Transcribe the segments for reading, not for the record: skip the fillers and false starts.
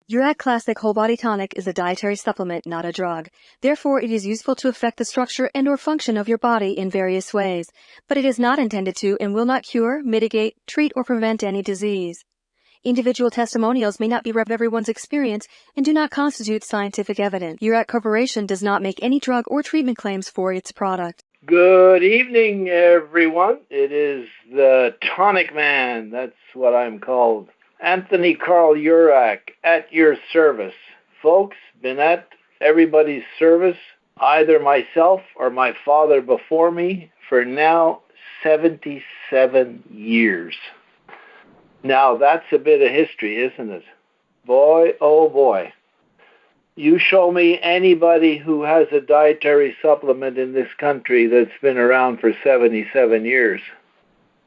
Uric Classic Whole Body Tonic is a dietary supplement, not a drug. Therefore, it is useful to affect the structure and/or function of your body in various ways, but it is not intended to and will not cure, mitigate, treat, or prevent any disease. Individual testimonials may not be everyone's experience and do not constitute scientific evidence. Uric Corporation does not make any drug or treatment claims for its product. Good evening, everyone. It is the Tonic Man. That's what I'm called. Anthony Carl Uric, at your service. Folks, been at everybody's service, either myself or my father before me, for now 77 years. Now, that's a bit of history, isn't it? Boy, oh boy. You show me anybody who has a dietary supplement in this country that's been around for 77 years.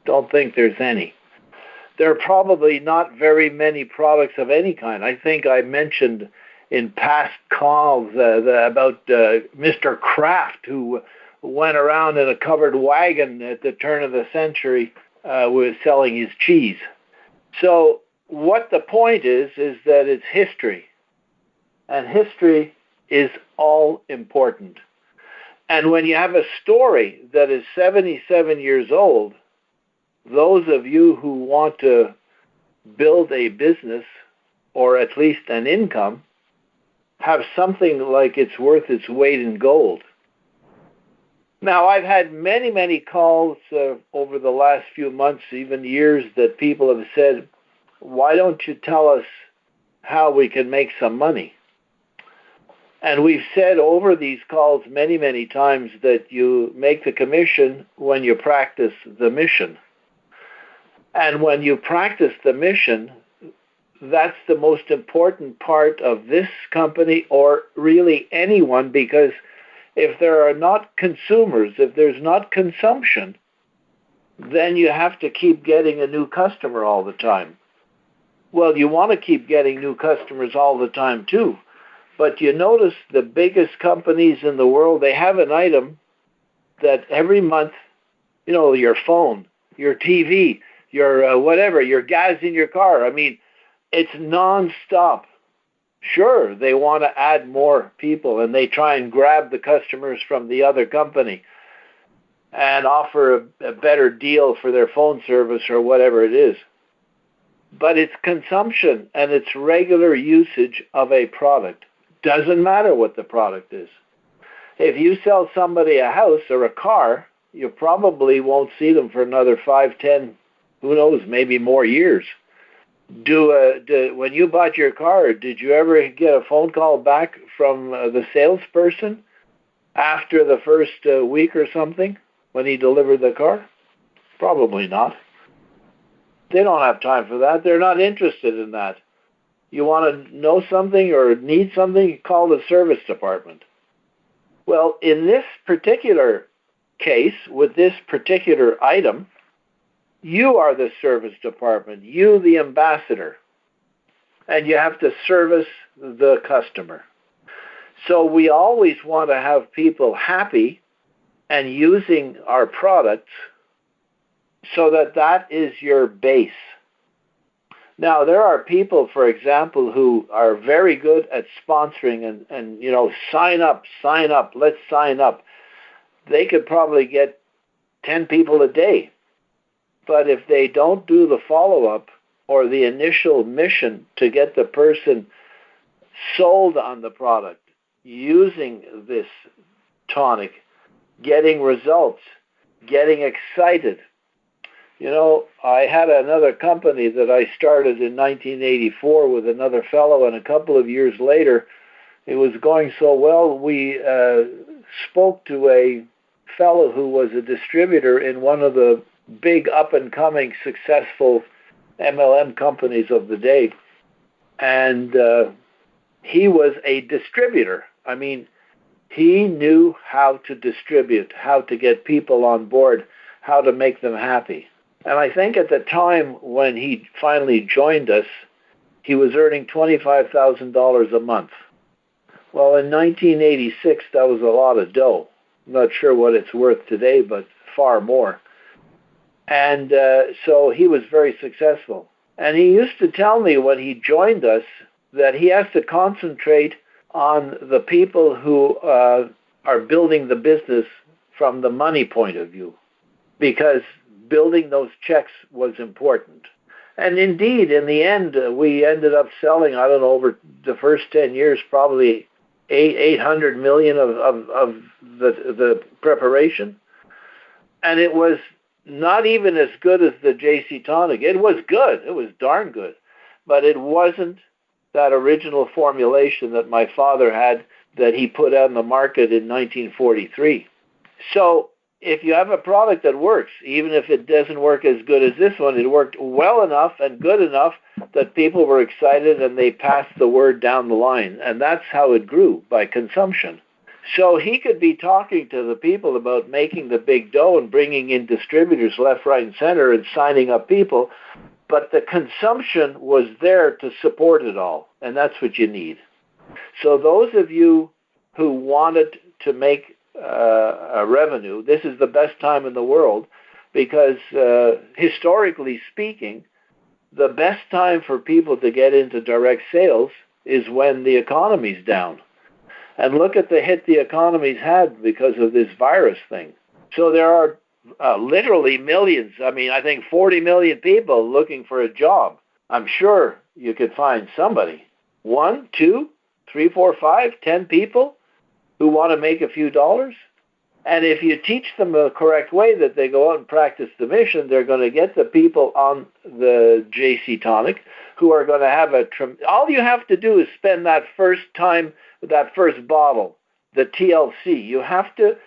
Don't think there's any. There are probably not very many products of any kind. I think I mentioned in past calls about Mr. Kraft, who went around in a covered wagon at the turn of the century was selling his cheese. So what the point is that it's history. And history is all important. And when you have a story that is 77 years old, those of you who want to build a business or at least an income have something like it's worth its weight in gold. Now, I've had many, many calls over the last few months, even years, that people have said, why don't you tell us how we can make some money? And we've said over these calls many, many times that you make the commission when you practice the mission. And when you practice the mission, that's the most important part of this company or really anyone, because if there are not consumers, if there's not consumption, then you have to keep getting a new customer all the time. Well, you want to keep getting new customers all the time too. But you notice the biggest companies in the world, they have an item that every month, you know, your phone, your TV, your whatever, your gas in your car. I mean, it's nonstop. Sure, they want to add more people and they try and grab the customers from the other company and offer a better deal for their phone service or whatever it is. But it's consumption and it's regular usage of a product. Doesn't matter what the product is. If you sell somebody a house or a car, you probably won't see them for another 5, 10, who knows, maybe more years. When you bought your car, did you ever get a phone call back from the salesperson after the first week or something when he delivered the car? Probably not. They don't have time for that. They're not interested in that. You want to know something or need something, call the service department. Well, in this particular case, with this particular item, you are the service department, you the ambassador, and you have to service the customer. So we always want to have people happy and using our products so that is your base. Now, there are people, for example, who are very good at sponsoring and you know, sign up, let's sign up. They could probably get 10 people a day. But if they don't do the follow-up or the initial mission to get the person sold on the product, using this tonic, getting results, getting excited. You know, I had another company that I started in 1984 with another fellow, and a couple of years later, it was going so well, we spoke to a fellow who was a distributor in one of the big up-and-coming successful MLM companies of the day. And he was a distributor. I mean, he knew how to distribute, how to get people on board, how to make them happy. And I think at the time when he finally joined us, he was earning $25,000 a month. Well, in 1986, that was a lot of dough. I'm not sure what it's worth today, but far more. And so he was very successful. And he used to tell me when he joined us that he has to concentrate on the people who are building the business from the money point of view, because building those checks was important. And indeed, in the end, we ended up selling, I don't know, over the first 10 years, probably 800 million of the preparation. And it was not even as good as the JC Tonic. It was good. It was darn good. But it wasn't that original formulation that my father had that he put out in the market in 1943. So if you have a product that works, even if it doesn't work as good as this one, it worked well enough and good enough that people were excited and they passed the word down the line. And that's how it grew, by consumption. So he could be talking to the people about making the big dough and bringing in distributors left, right, and center and signing up people, but the consumption was there to support it all, and that's what you need. So those of you who wanted to make a revenue, this is the best time in the world, because historically speaking, the best time for people to get into direct sales is when the economy's down. And look at the hit the economy's had because of this virus thing. So there are literally millions, I think 40 million people looking for a job. I'm sure you could find somebody, 1, 2, 3, 4, 5, 10 people who want to make a few dollars. And if you teach them the correct way that they go out and practice the mission, they're going to get the people on the JC Tonic who are going to have all you have to do is spend that first time, that first bottle, the TLC. You have to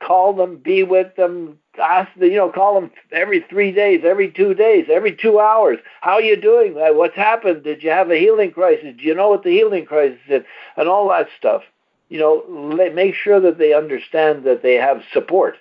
call them, be with them, ask them, call them every 3 days, every 2 days, every 2 hours. How are you doing? What's happened? Did you have a healing crisis? Do you know what the healing crisis is? And all that stuff. Make sure that they understand that they have support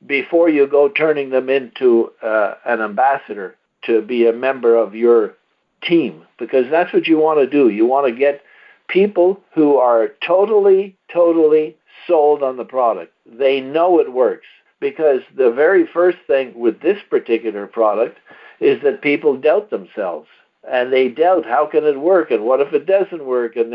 before you go turning them into an ambassador to be a member of your team, because that's what you want to do. You want to get people who are totally, totally sold on the product. They know it works, because the very first thing with this particular product is that people doubt themselves. And they doubt, how can it work? And what if it doesn't work? And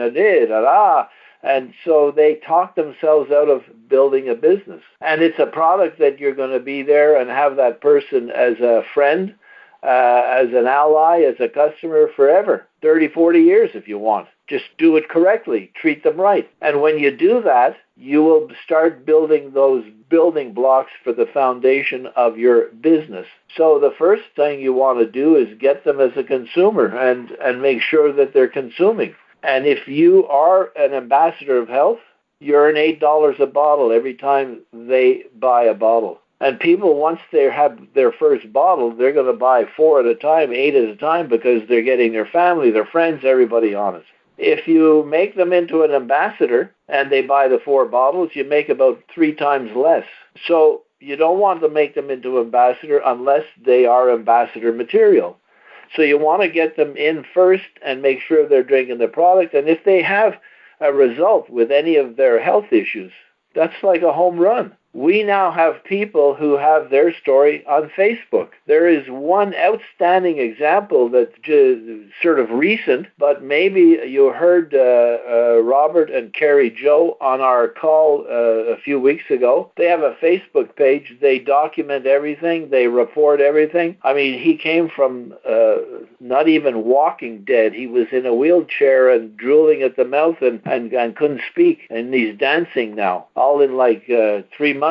and so they talk themselves out of building a business. And it's a product that you're going to be there and have that person as a friend, as an ally, as a customer forever, 30, 40 years if you want. Just do it correctly. Treat them right. And when you do that, you will start building those building blocks for the foundation of your business. So the first thing you want to do is get them as a consumer and make sure that they're consuming. And if you are an ambassador of health, you earn $8 a bottle every time they buy a bottle. And people, once they have their first bottle, they're going to buy 4 at a time, 8 at a time, because they're getting their family, their friends, everybody on it. If you make them into an ambassador and they buy the 4 bottles, you make about 3 times less. So you don't want to make them into ambassador unless they are ambassador material. So you want to get them in first and make sure they're drinking the product. And if they have a result with any of their health issues, that's like a home run. We now have people who have their story on Facebook. There is one outstanding example that's sort of recent, but maybe you heard Robert and Carrie Joe on our call a few weeks ago. They have a Facebook page. They document everything. They report everything. He came from not even walking dead. He was in a wheelchair and drooling at the mouth and couldn't speak. And he's dancing now, all in like 3 months.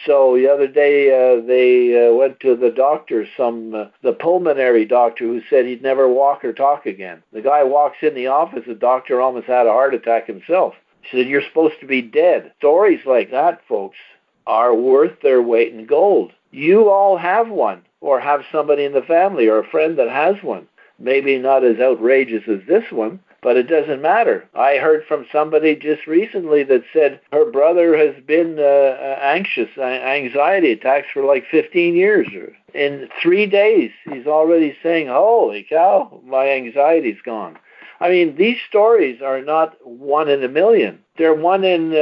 So the other day they went to the doctor, the pulmonary doctor, who said he'd never walk or talk again. The guy walks in the office, the doctor almost had a heart attack himself. He said, "You're supposed to be dead." Stories like that, folks, are worth their weight in gold. You all have one, or have somebody in the family or a friend that has one. Maybe not as outrageous as this one, but it doesn't matter. I heard from somebody just recently that said her brother has been anxiety attacks for like 15 years. In 3 days, he's already saying, "Holy cow, my anxiety's gone." These stories are not 1 in a million. They're 1 in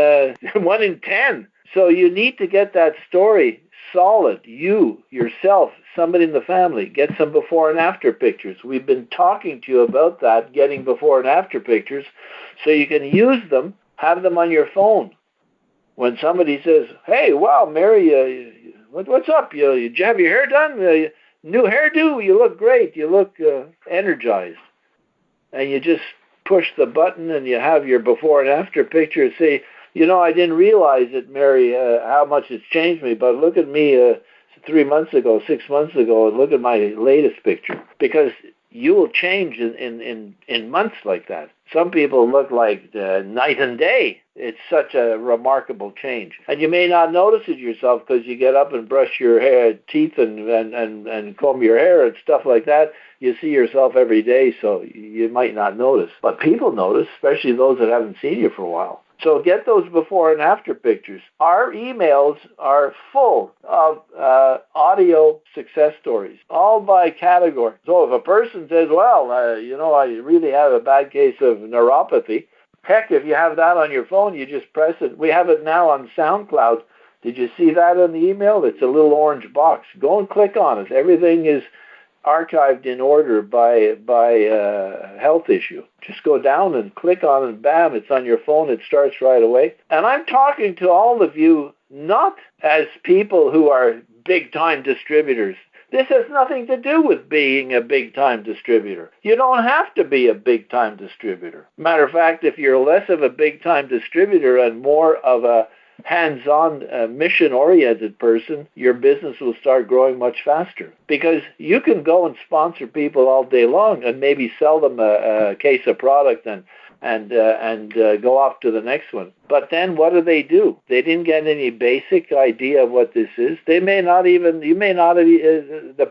1 in 10. So you need to get that story solid. You, yourself, somebody in the family, get some before and after pictures. We've been talking to you about that, getting before and after pictures, so you can use them, have them on your phone. When somebody says, hey, wow, Mary, what's up? You have your hair done? New hairdo? You look great. You look energized. And you just push the button and you have your before and after picture. Say, I didn't realize it, Mary, how much it's changed me, but look at me 3 months ago, 6 months ago, and look at my latest picture. Because you will change in months like that. Some people look like night and day. It's such a remarkable change. And you may not notice it yourself because you get up and brush your teeth and comb your hair and stuff like that. You see yourself every day, so you might not notice. But people notice, especially those that haven't seen you for a while. So get those before and after pictures. Our emails are full of audio success stories, all by category. So if a person says, well, I really have a bad case of neuropathy, heck, if you have that on your phone, you just press it. We have it now on SoundCloud. Did you see that in the email? It's a little orange box. Go and click on it. Everything is archived in order by health issue. Just go down and click on it, bam, it's on your phone, it starts right away. And I'm talking to all of you not as people who are big-time distributors. This has nothing to do with being a big-time distributor. You don't have to be a big-time distributor. Matter of fact, if you're less of a big-time distributor and more of a hands-on, mission-oriented person, your business will start growing much faster. Because you can go and sponsor people all day long and maybe sell them a case of product and go off to the next one. But then what do? They didn't get any basic idea of what this is. The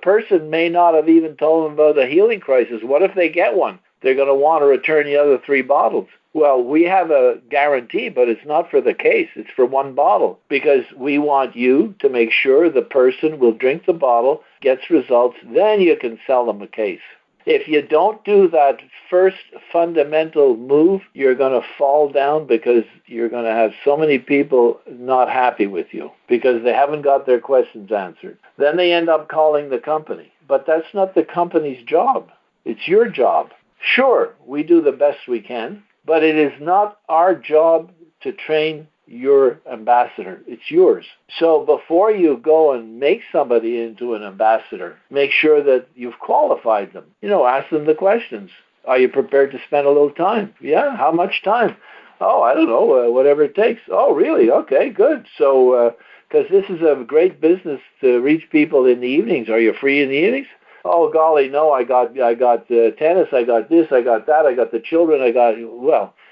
person may not have even told them about a healing crisis. What if they get one? They're going to want to return the other 3 bottles. Well, we have a guarantee, but it's not for the case. It's for 1 bottle because we want you to make sure the person will drink the bottle, gets results, then you can sell them a case. If you don't do that first fundamental move, you're going to fall down because you're going to have so many people not happy with you because they haven't got their questions answered. Then they end up calling the company. But that's not the company's job. It's your job. Sure, we do the best we can, but it is not our job to train your ambassador. It's yours. So before you go and make somebody into an ambassador, make sure that you've qualified them. Ask them the questions. Are you prepared to spend a little time? Yeah, how much time? Oh, I don't know, whatever it takes. Oh, really? Okay, good. So, because this is a great business to reach people in the evenings. Are you free in the evenings? Oh, golly, no, I got tennis, I got this, I got that, I got the children,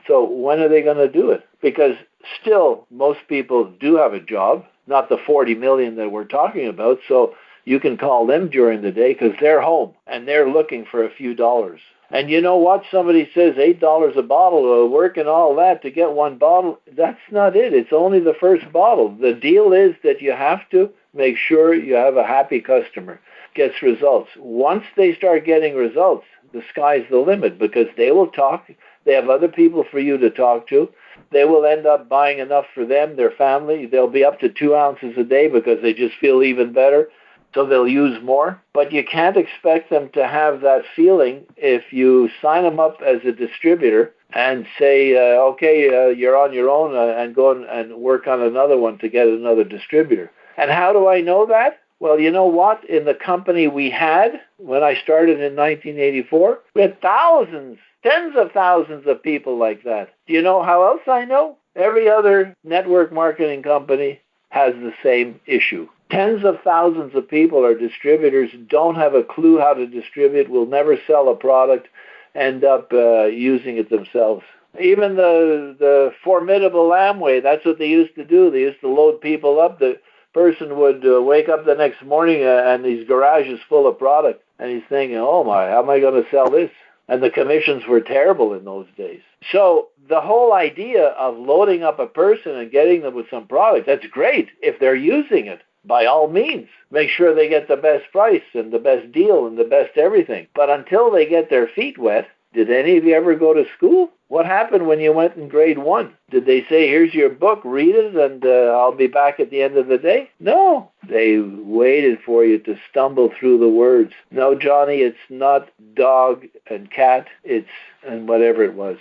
so when are they going to do it? Because still, most people do have a job, not the 40 million that we're talking about, so you can call them during the day because they're home and they're looking for a few dollars. And you know what? Somebody says $8 a bottle, work and all that to get 1 bottle. That's not it. It's only the first bottle. The deal is that you have to make sure you have a happy customer, gets results. Once they start getting results, the sky's the limit because they will talk. They have other people for you to talk to. They will end up buying enough for them, their family. They'll be up to 2 ounces a day because they just feel even better. So they'll use more. But you can't expect them to have that feeling if you sign them up as a distributor and say, okay, you're on your own and go and work on another one to get another distributor. And how do I know that? Well, you know what? In the company we had, when I started in 1984, we had thousands, tens of thousands of people like that. Do you know how else I know? Every other network marketing company has the same issue. Tens of thousands of people are distributors, don't have a clue how to distribute, will never sell a product, end up using it themselves. Even the formidable Amway, that's what they used to do. They used to load people up. The person would wake up the next morning and his garage is full of product. And he's thinking, oh my, how am I going to sell this? And the commissions were terrible in those days. So the whole idea of loading up a person and getting them with some product, that's great if they're using it. By all means, make sure they get the best price and the best deal and the best everything. But until they get their feet wet, Did any of you ever go to school? What happened when you went in grade 1? Did they say, here's your book, read it, and I'll be back at the end of the day? No. They waited for you to stumble through the words. No, Johnny, it's not dog and cat, it's and whatever it was,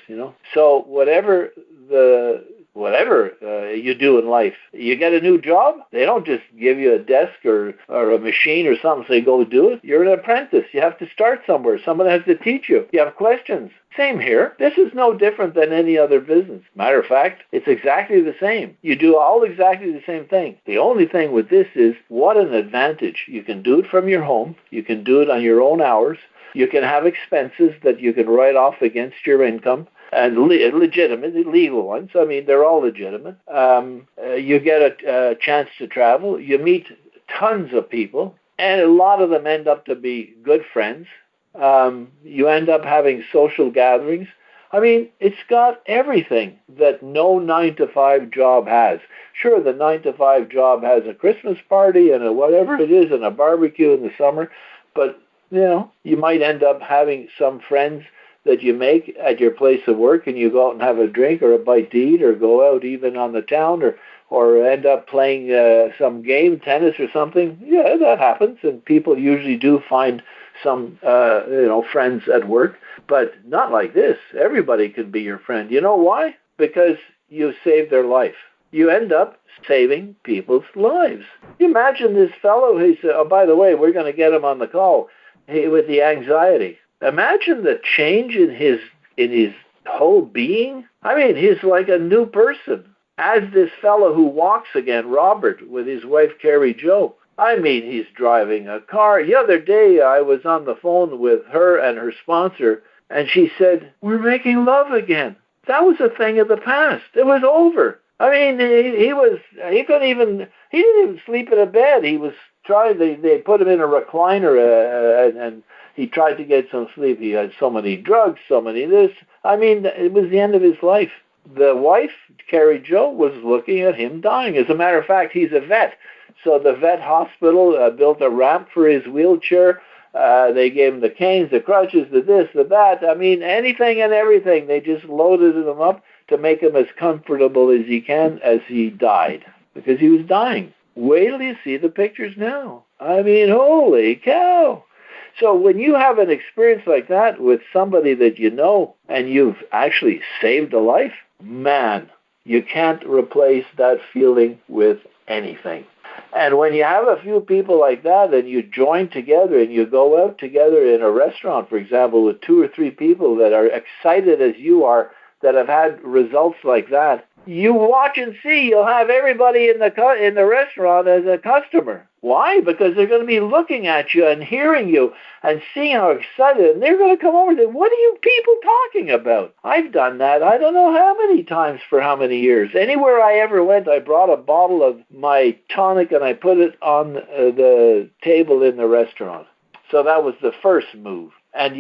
So whatever you do in life, you get a new job, they don't just give you a desk or a machine or something, say go do it. You're an apprentice. You have to start somewhere. Someone has to teach you. You have questions. Same here. This is no different than any other business. Matter of fact, it's exactly the same. You do all exactly the same thing. The only thing with this is, what an advantage. You can do it from your home. You can do it on your own hours. You can have expenses that you can write off against your income, and legitimate, legal ones. I mean, they're all legitimate. You get a chance to travel. You meet tons of people, and a lot of them end up to be good friends. You end up having social gatherings. I mean, it's got everything that no 9-to-5 job has. Sure, the 9-to-5 job has a Christmas party and a whatever it is and a barbecue in the summer, but, you might end up having some friends that you make at your place of work, and you go out and have a drink or a bite to eat, or go out even on the town, or end up playing some game, tennis or something. Yeah, that happens, and people usually do find some friends at work, but not like this. Everybody can be your friend. You know why? Because you saved their life. You end up saving people's lives. You imagine this fellow, he said, oh, by the way, we're going to get him on the call, with the anxiety. Imagine the change in his whole being. I mean, he's like a new person. As this fellow who walks again, Robert, with his wife, Carrie Jo. I mean, he's driving a car. The other day, I was on the phone with her and her sponsor, and she said, we're making love again. That was a thing of the past. It was over. I mean, he didn't even sleep in a bed. He was trying, they put him in a recliner, and he tried to get some sleep. He had so many drugs, so many this. I mean, it was the end of his life. The wife, Carrie Jo, was looking at him dying. As a matter of fact, he's a vet. So the vet hospital built a ramp for his wheelchair. They gave him the canes, the crutches, the this, the that. I mean, anything and everything. They just loaded him up to make him as comfortable as he can as he died, because he was dying. Wait till you see the pictures now. I mean, holy cow. So when you have an experience like that with somebody that you know and you've actually saved a life, man, you can't replace that feeling with anything. And when you have a few people like that and you join together and you go out together in a restaurant, for example, with 2 or 3 people that are excited as you are, that have had results like that, you watch and see, you'll have everybody in the restaurant as a customer. Why? Because they're going to be looking at you and hearing you and seeing how excited, and they're going to come over and say, what are you people talking about? I've done that I don't know how many times for how many years. Anywhere I ever went, I brought a bottle of my tonic and I put it on the table in the restaurant. So that was the first move. And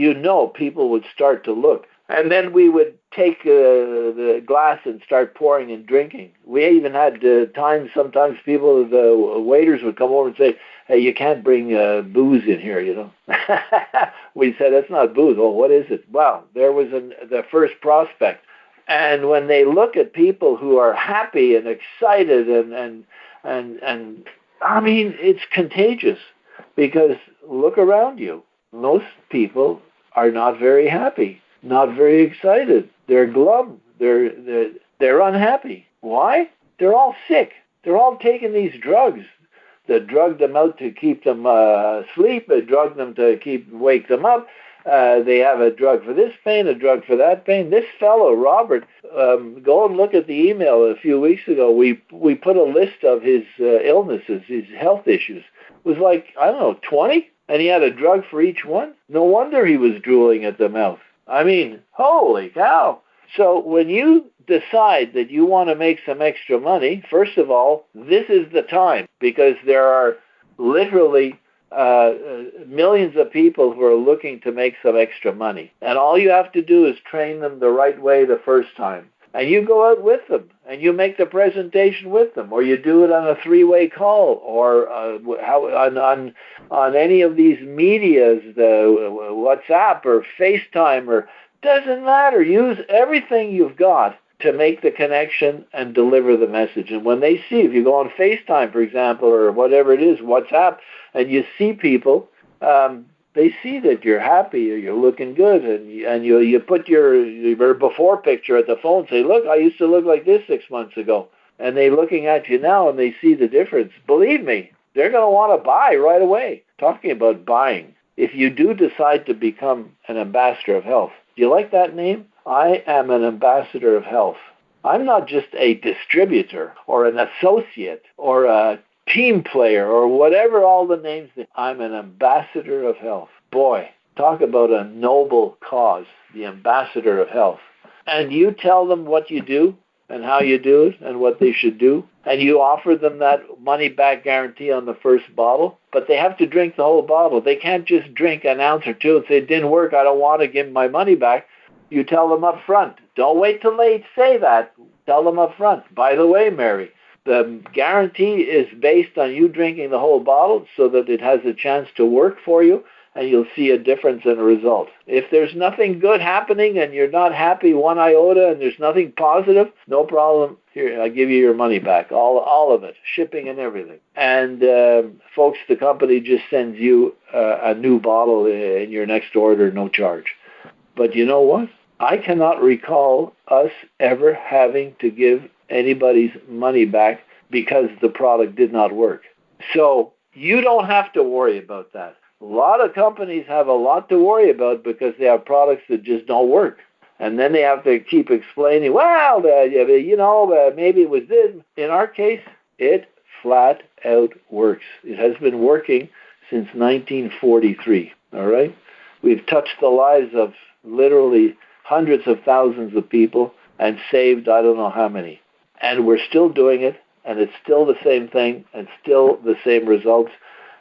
people would start to look. And then we would take the glass and start pouring and drinking. We even had times, sometimes the waiters would come over and say, hey, you can't bring booze in here, We said, that's not booze. Oh, what is it? Well, there was the first prospect. And when they look at people who are happy and excited and I mean, it's contagious, because look around you. Most people are not very happy. Not very excited. They're glum. They're unhappy. Why? They're all sick. They're all taking these drugs that drug them out to keep them asleep, drug them to wake them up. They have a drug for this pain, a drug for that pain. This fellow, Robert, go and look at the email a few weeks ago. We put a list of his illnesses, his health issues. It was like, 20? And he had a drug for each one? No wonder he was drooling at the mouth. I mean, holy cow. So when you decide that you want to make some extra money, first of all, this is the time, because there are literally millions of people who are looking to make some extra money. And all you have to do is train them the right way the first time. And you go out with them, and you make the presentation with them, or you do it on a 3-way call, or on any of these medias, the WhatsApp or FaceTime or Doesn't matter. Use everything you've got to make the connection and deliver the message. And when they see, if you go on FaceTime, for example, or whatever it is, WhatsApp, and you see people, they see that you're happy or you're looking good, and you put your before picture at the phone, say, look, I used to look like this 6 months ago. And they're looking at you now and they see the difference. Believe me, they're going to want to buy right away. Talking about buying, if you do decide to become an ambassador of health, do you like that name? I am an ambassador of health. I'm not just a distributor or an associate or a team player or whatever all the names. I'm an ambassador of health. Boy, talk about a noble cause, the ambassador of health. And you tell them what you do and how you do it and what they should do, and you offer them that money-back guarantee on the first bottle, but they have to drink the whole bottle. They can't just drink an ounce or two and say, it didn't work, I don't want to give my money back. You tell them up front. Don't wait till they say that. Tell them up front. By the way, Mary, the guarantee is based on you drinking the whole bottle so that it has a chance to work for you, and you'll see a difference in a result. If there's nothing good happening and you're not happy one iota and there's nothing positive, no problem. Here, I give you your money back, all of it, shipping and everything. And folks, the company just sends you a new bottle in your next order, no charge. But you know what? I cannot recall us ever having to give anybody's money back because the product did not work. So you don't have to worry about that. A lot of companies have a lot to worry about because they have products that just don't work. And then they have to keep explaining, well, maybe it was this. In our case, it flat out works. It has been working since 1943, all right? We've touched the lives of literally hundreds of thousands of people and saved I don't know how many. And we're still doing it, and it's still the same thing and still the same results.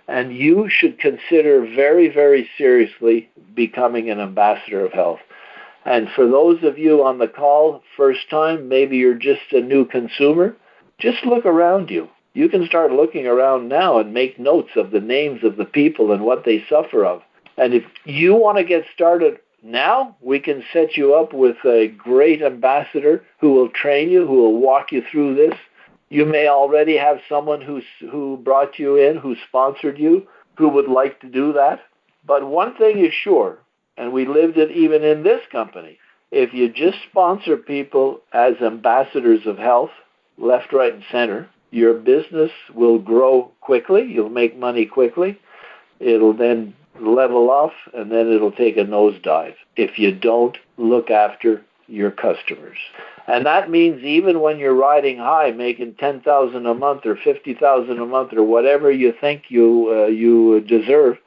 And you should consider very, very seriously becoming an ambassador of health. And for those of you on the call, first time, maybe you're just a new consumer, just look around you. You can start looking around now and make notes of the names of the people and what they suffer of. And if you want to get started now, we can set you up with a great ambassador who will train you, who will walk you through this. You may already have someone who brought you in, who sponsored you, who would like to do that. But one thing is sure, and we lived it even in this company, if you just sponsor people as ambassadors of health, left, right, and center, your business will grow quickly. You'll make money quickly. It'll then level off, and then it'll take a nosedive if you don't look after your customers. And that means even when you're riding high, making $10,000 a month or $50,000 a month or whatever you think you deserve,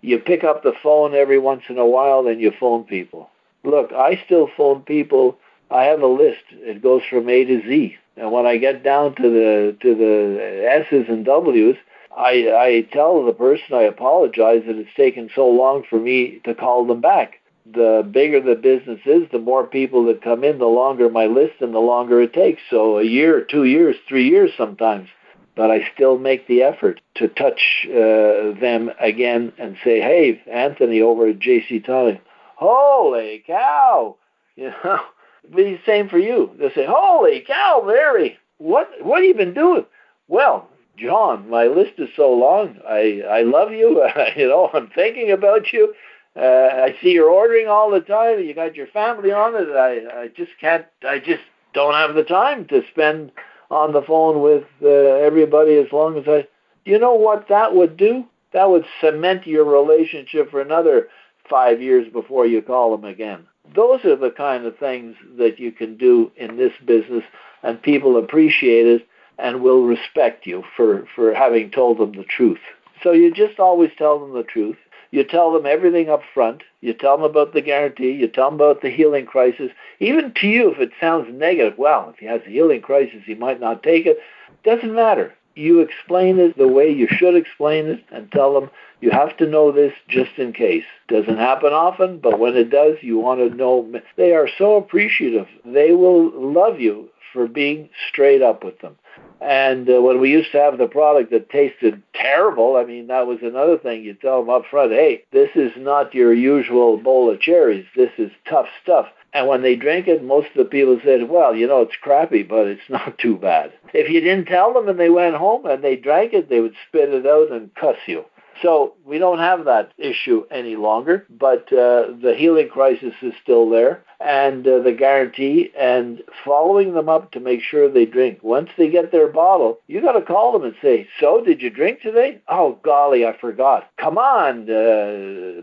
you pick up the phone every once in a while and you phone people. Look, I still phone people. I have a list. It goes from A to Z. And when I get down to the S's and W's, I tell the person I apologize that it's taken so long for me to call them back. The bigger the business is, the more people that come in, the longer my list and the longer it takes. So a year, 2 years, 3 years sometimes. But I still make the effort to touch them again and say, hey, Anthony over at JC Tonic, holy cow! You know, it'd be the same for you. They'll say, holy cow, Mary, what have you been doing? Well, John, my list is so long. I love you. I'm thinking about you. I see you're ordering all the time. You got your family on it. I just don't have the time to spend on the phone with everybody as long as you know what that would do? That would cement your relationship for another 5 years before you call them again. Those are the kind of things that you can do in this business, and people appreciate it and will respect you for having told them the truth. So you just always tell them the truth. You tell them everything up front. You tell them about the guarantee. You tell them about the healing crisis. Even to you, if it sounds negative, well, if he has a healing crisis, he might not take it. Doesn't matter. You explain it the way you should explain it and tell them you have to know this just in case. Doesn't happen often, but when it does, you want to know. They are so appreciative. They will love you for being straight up with them. And when we used to have the product that tasted terrible, I mean, that was another thing. You tell them up front, hey, this is not your usual bowl of cherries. This is tough stuff. And when they drink it, most of the people said, well, it's crappy, but it's not too bad. If you didn't tell them and they went home and they drank it, they would spit it out and cuss you. So we don't have that issue any longer, but the healing crisis is still there, and the guarantee, and following them up to make sure they drink. Once they get their bottle, you got to call them and say, so did you drink today? Oh, golly, I forgot. Come on,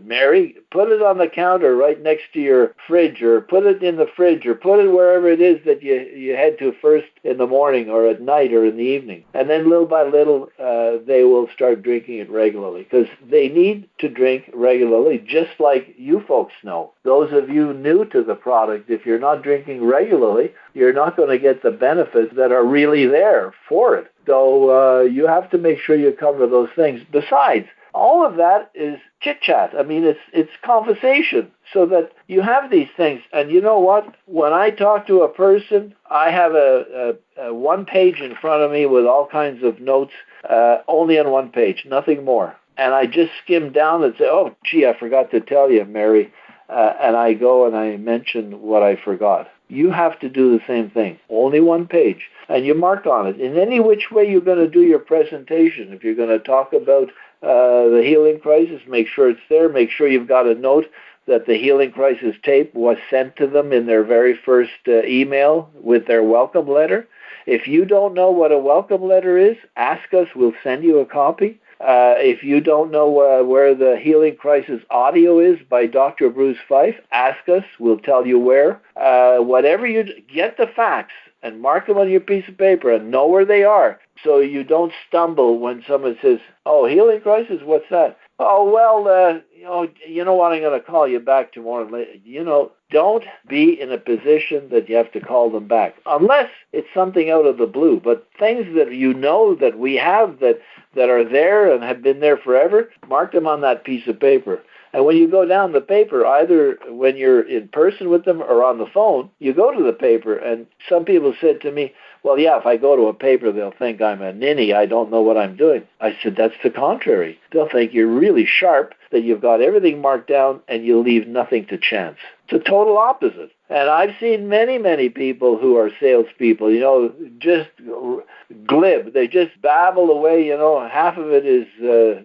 Mary, put it on the counter right next to your fridge, or put it in the fridge, or put it wherever it is that you head to first in the morning or at night or in the evening. And then little by little, they will start drinking it regularly, because they need to drink regularly, just like you folks know. Those of you new to the product, if you're not drinking regularly, you're not going to get the benefits that are really there for it. So you have to make sure you cover those things. Besides, all of that is chit-chat. I mean, it's conversation, so that you have these things. And you know what? When I talk to a person, I have a one page in front of me with all kinds of notes, only on one page, nothing more. And I just skim down and say, oh, gee, I forgot to tell you, Mary. And I go and I mention what I forgot. You have to do the same thing. Only one page. And you mark on it. In any which way you're going to do your presentation. If you're going to talk about the healing crisis, make sure it's there. Make sure you've got a note that the healing crisis tape was sent to them in their very first email with their welcome letter. If you don't know what a welcome letter is, ask us. We'll send you a copy. If you don't know where the Healing Crisis audio is by Dr. Bruce Fife, ask us. We'll tell you where. Whatever you get the facts and mark them on your piece of paper and know where they are, so you don't stumble when someone says, oh, Healing Crisis, what's that? Oh, well, you know what, I'm going to call you back tomorrow. Don't be in a position that you have to call them back, unless it's something out of the blue. But things that you know that we have that are there and have been there forever, mark them on that piece of paper. And when you go down the paper, either when you're in person with them or on the phone, you go to the paper. And some people said to me, well, yeah, if I go to a paper, they'll think I'm a ninny. I don't know what I'm doing. I said, that's the contrary. They'll think you're really sharp, that you've got everything marked down, and you leave nothing to chance. It's a total opposite. And I've seen many, many people who are salespeople, just glib. They just babble away, half of it is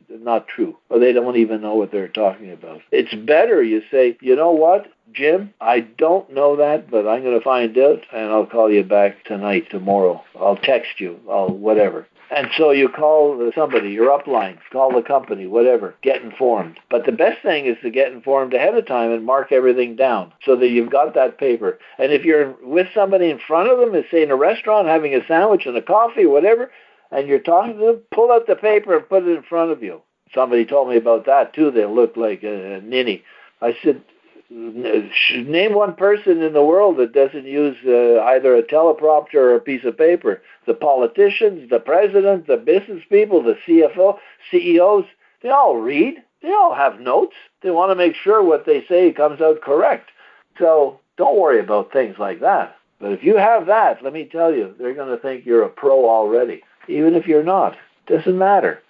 not true, or they don't even know what they're talking about. It's better you say, you know what, Jim, I don't know that, but I'm going to find out, and I'll call you back tonight, tomorrow. I'll text you, whatever. And so you call somebody, your upline, call the company, whatever, get informed. But the best thing is to get informed ahead of time and mark everything down so that you've got that paper. And if you're with somebody in front of them, say in a restaurant, having a sandwich and a coffee, whatever, and you're talking to them, pull out the paper and put it in front of you. Somebody told me about that too. They look like a ninny. I said, name one person in the world that doesn't use either a teleprompter or a piece of paper. The politicians, the president, the business people, the CFO, CEOs, they all read. They all have notes. They want to make sure what they say comes out correct. So don't worry about things like that. But if you have that, let me tell you, they're going to think you're a pro already. Even if you're not, doesn't matter.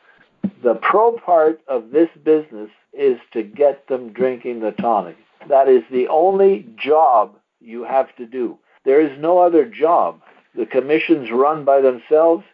The pro part of this business is to get them drinking the tonic. That is the only job you have to do. There is no other job. The commissions run by themselves.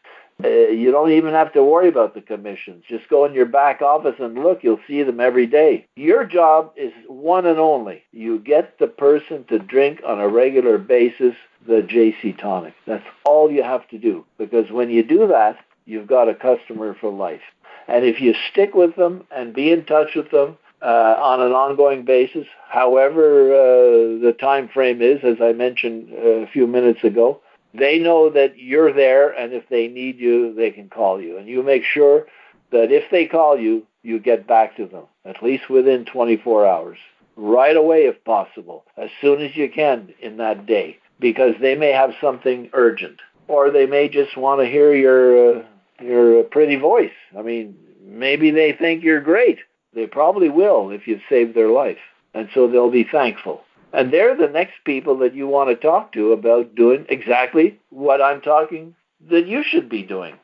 You don't even have to worry about the commissions. Just go in your back office and look. You'll see them every day. Your job is one and only. You get the person to drink on a regular basis the JC Tonic. That's all you have to do. Because when you do that, you've got a customer for life. And if you stick with them and be in touch with them, on an ongoing basis, however the time frame is, as I mentioned a few minutes ago, they know that you're there, and if they need you, they can call you. And you make sure that if they call you, you get back to them, at least within 24 hours, right away if possible, as soon as you can in that day, because they may have something urgent, or they may just want to hear your pretty voice. I mean, maybe they think you're great. They probably will if you've saved their life. And so they'll be thankful. And they're the next people that you want to talk to about doing exactly what I'm talking that you should be doing.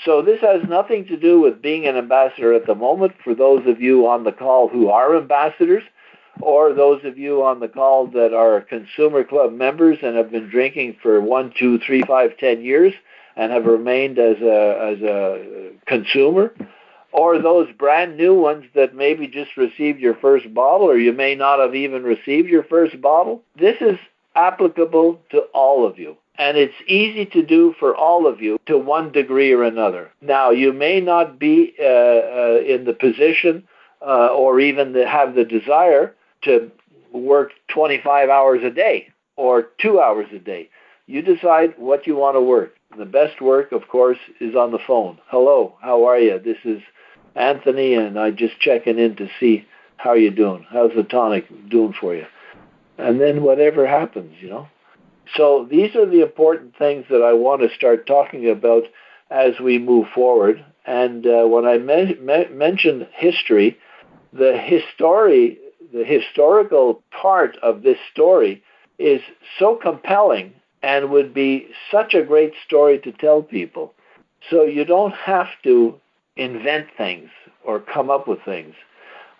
So this has nothing to do with being an ambassador at the moment. For those of you on the call who are ambassadors, or those of you on the call that are Consumer Club members and have been drinking for 1, 2, 3, 5, 10 years and have remained as a consumer, or those brand new ones that maybe just received your first bottle, or you may not have even received your first bottle. This is applicable to all of you. And it's easy to do for all of you to one degree or another. Now, you may not be in the position or even have the desire to work 25 hours a day or 2 hours a day. You decide what you want to work. The best work, of course, is on the phone. Hello, how are you? This is Anthony, and I'm just checking in to see how you're doing. How's the tonic doing for you? And then whatever happens, So these are the important things that I want to start talking about as we move forward. And when I mention history, the historical part of this story is so compelling and would be such a great story to tell people. So you don't have to invent things or come up with things.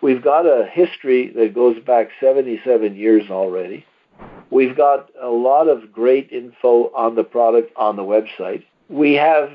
We've got a history that goes back 77 years already. We've got a lot of great info on the product on the website. We have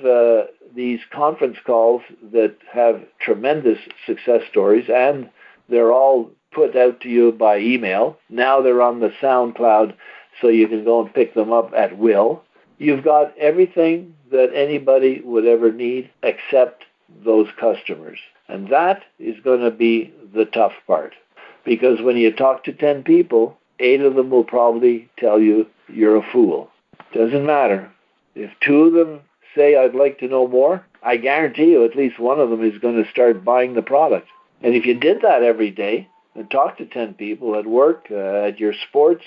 these conference calls that have tremendous success stories, and they're all put out to you by email. Now they're on the SoundCloud, so you can go and pick them up at will. You've got everything that anybody would ever need except those customers. And that is going to be the tough part. Because when you talk to 10 people, 8 of them will probably tell you you're a fool. Doesn't matter. If 2 of them say, I'd like to know more, I guarantee you at least one of them is going to start buying the product. And if you did that every day and talk to 10 people at work, at your sports,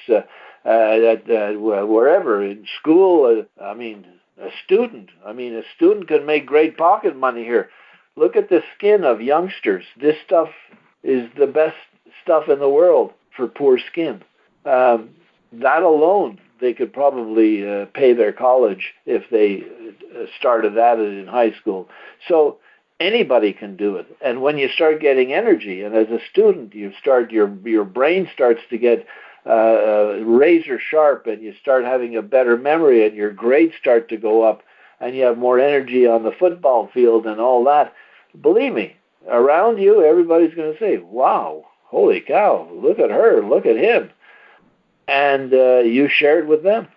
wherever, in school, a student can make great pocket money here. Look at the skin of youngsters. This stuff is the best stuff in the world for poor skin. That alone, they could probably pay their college if they started at it in high school. So anybody can do it. And when you start getting energy, and as a student, your brain starts to get razor sharp, and you start having a better memory, and your grades start to go up, and you have more energy on the football field and all that. Believe me, around you, everybody's going to say, wow, holy cow, look at her, look at him. And you share it with them.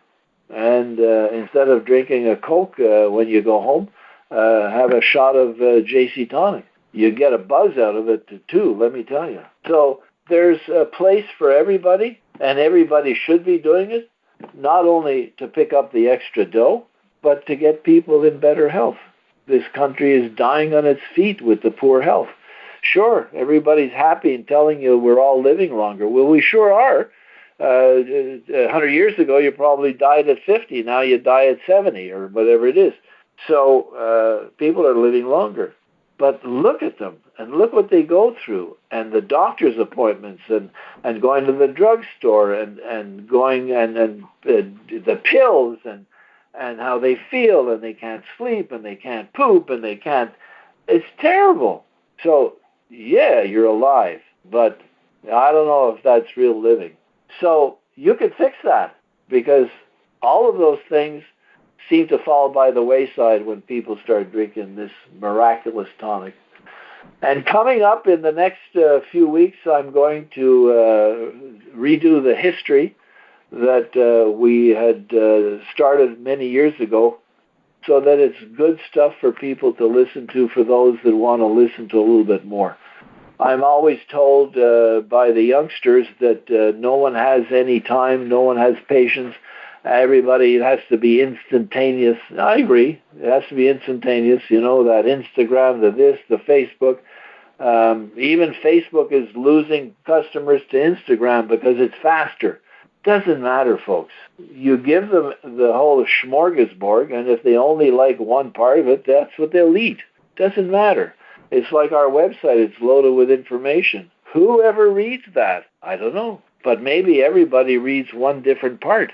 And instead of drinking a Coke when you go home, have a shot of JC Tonic. You get a buzz out of it too, let me tell you. So there's a place for everybody, and everybody should be doing it, not only to pick up the extra dough, but to get people in better health. This country is dying on its feet with the poor health. Sure, everybody's happy and telling you we're all living longer. Well, we sure are. 100 years ago, you probably died at 50. Now you die at 70 or whatever it is. So people are living longer. But look at them and look what they go through, and the doctor's appointments, and going to the drugstore, and going and the pills, and how they feel, and they can't sleep, and they can't poop, and they can't. It's terrible. So yeah, you're alive, but I don't know if that's real living. So you can fix that, because all of those things seem to fall by the wayside when people start drinking this miraculous tonic. And coming up in the next few weeks, I'm going to redo the history that we had started many years ago, so that it's good stuff for people to listen to, for those that want to listen to a little bit more. I'm always told by the youngsters that no one has any time, no one has patience. Everybody, it has to be instantaneous. I agree. It has to be instantaneous. You know, that Instagram, the this, the Facebook. Even Facebook is losing customers to Instagram because it's faster. Doesn't matter, folks. You give them the whole smorgasbord, and if they only like one part of it, that's what they'll eat. Doesn't matter. It's like our website. It's loaded with information. Whoever reads that? I don't know. But maybe everybody reads one different part.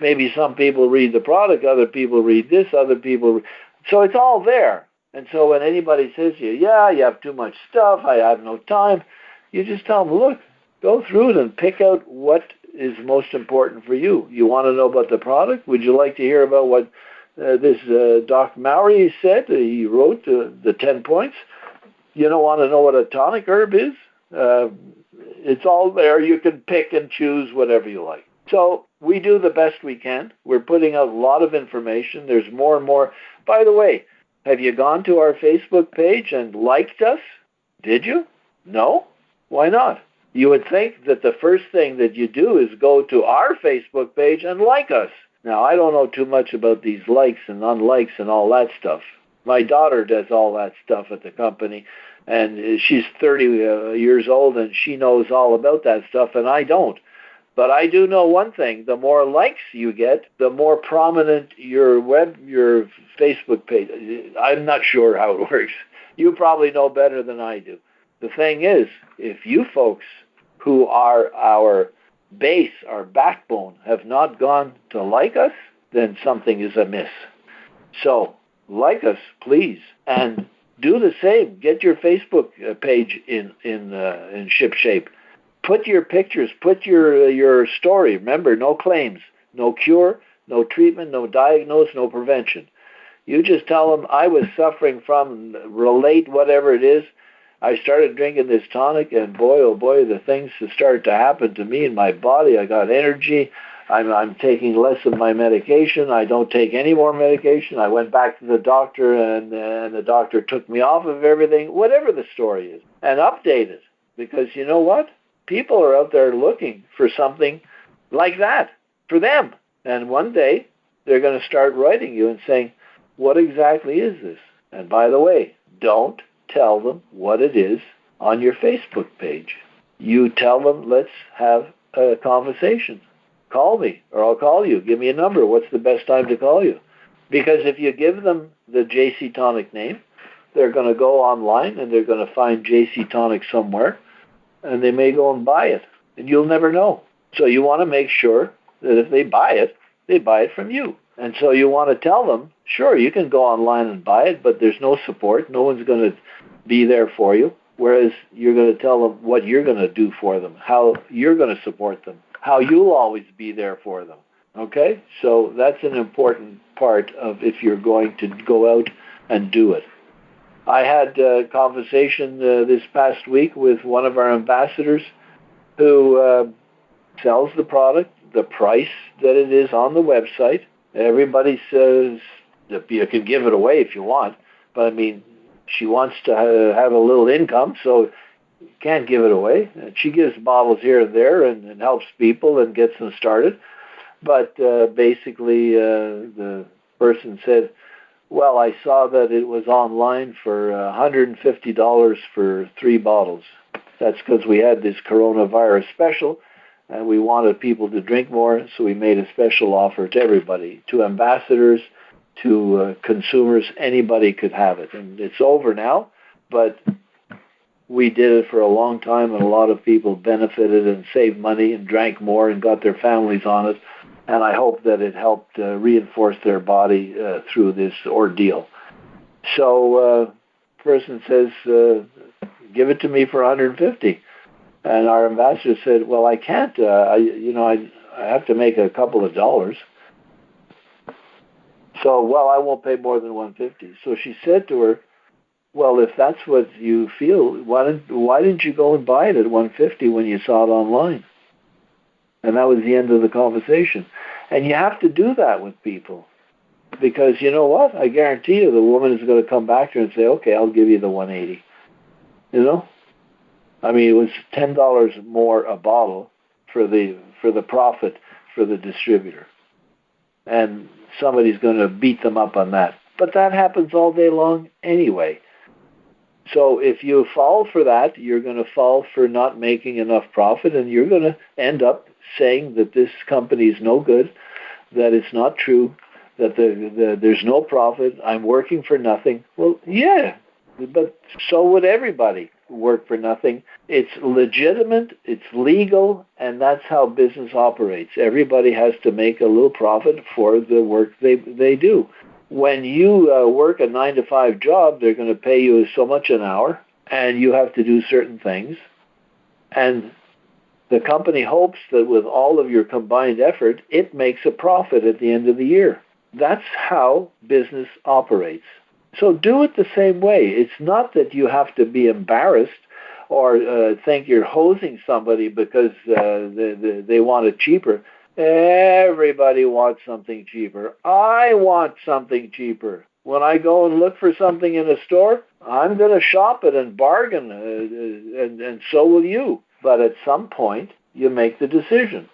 Maybe some people read the product, other people read this, other people... So it's all there. And so when anybody says to you, yeah, you have too much stuff, I have no time, you just tell them, look, go through it and pick out what is most important for you. You want to know about the product? Would you like to hear about what this Dr. Mowry said? He wrote the 10 points. You don't want to know what a tonic herb is? It's all there. You can pick and choose whatever you like. So we do the best we can. We're putting out a lot of information. There's more and more. By the way, have you gone to our Facebook page and liked us? Did you? No? Why not? You would think that the first thing that you do is go to our Facebook page and like us. Now, I don't know too much about these likes and unlikes and all that stuff. My daughter does all that stuff at the company, and she's 30 years old, and she knows all about that stuff, and I don't. But I do know one thing: the more likes you get, the more prominent your Facebook page. I'm not sure how it works. You probably know better than I do. The thing is, if you folks who are our base, our backbone, have not gone to like us, then something is amiss. So like us, please, and do the same. Get your Facebook page in ship shape. Put your pictures, put your story. Remember, no claims, no cure, no treatment, no diagnose, no prevention. You just tell them, I was suffering from, relate whatever it is. I started drinking this tonic, and boy, oh boy, the things that started to happen to me in my body. I got energy. I'm taking less of my medication. I don't take any more medication. I went back to the doctor, and the doctor took me off of everything, whatever the story is, and update it. Because you know what? People are out there looking for something like that for them. And one day, they're going to start writing you and saying, what exactly is this? And by the way, don't tell them what it is on your Facebook page. You tell them, let's have a conversation. Call me, or I'll call you. Give me a number. What's the best time to call you? Because if you give them the JC Tonic name, they're going to go online and they're going to find JC Tonic somewhere, and they may go and buy it, and you'll never know. So you want to make sure that if they buy it from you. And so you want to tell them, sure, you can go online and buy it, but there's no support. No one's going to be there for you, whereas you're going to tell them what you're going to do for them, how you're going to support them, how you'll always be there for them. Okay? So that's an important part of if you're going to go out and do it. I had a conversation this past week with one of our ambassadors who sells the product, the price that it is on the website. Everybody says that you can give it away if you want, but I mean, she wants to have a little income, so you can't give it away. And she gives bottles here and there and helps people and gets them started. But basically, the person said, well, I saw that it was online for $150 for 3 bottles. That's because we had this coronavirus special, and we wanted people to drink more, so we made a special offer to everybody, to ambassadors, to consumers. Anybody could have it. And it's over now, but we did it for a long time, and a lot of people benefited and saved money and drank more and got their families on it. And I hope that it helped reinforce their body through this ordeal. So person says, give it to me for $150. And our ambassador said, well, I can't. I have to make a couple of dollars. So, well, I won't pay more than $150. So she said to her, well, if that's what you feel, why didn't you go and buy it at $150 when you saw it online? And that was the end of the conversation. And you have to do that with people. Because you know what? I guarantee you the woman is going to come back to her and say, okay, I'll give you the $180. You know? I mean, it was $10 more a bottle for the profit for the distributor. And somebody's going to beat them up on that. But that happens all day long anyway. So if you fall for that, you're going to fall for not making enough profit, and you're going to end up saying that this company is no good, that it's not true, that there's no profit, I'm working for nothing. Well, yeah, but so would everybody. work for nothing. It's legitimate, it's legal, and that's how business operates. Everybody has to make a little profit for the work they do. When you work a 9-to-5 job, they're going to pay you so much an hour, and you have to do certain things. And the company hopes that with all of your combined effort, it makes a profit at the end of the year. That's how business operates. So do it the same way. It's not that you have to be embarrassed or think you're hosing somebody because they want it cheaper. Everybody wants something cheaper. I want something cheaper. When I go and look for something in a store, I'm going to shop it and bargain, and so will you. But at some point, you make the decision.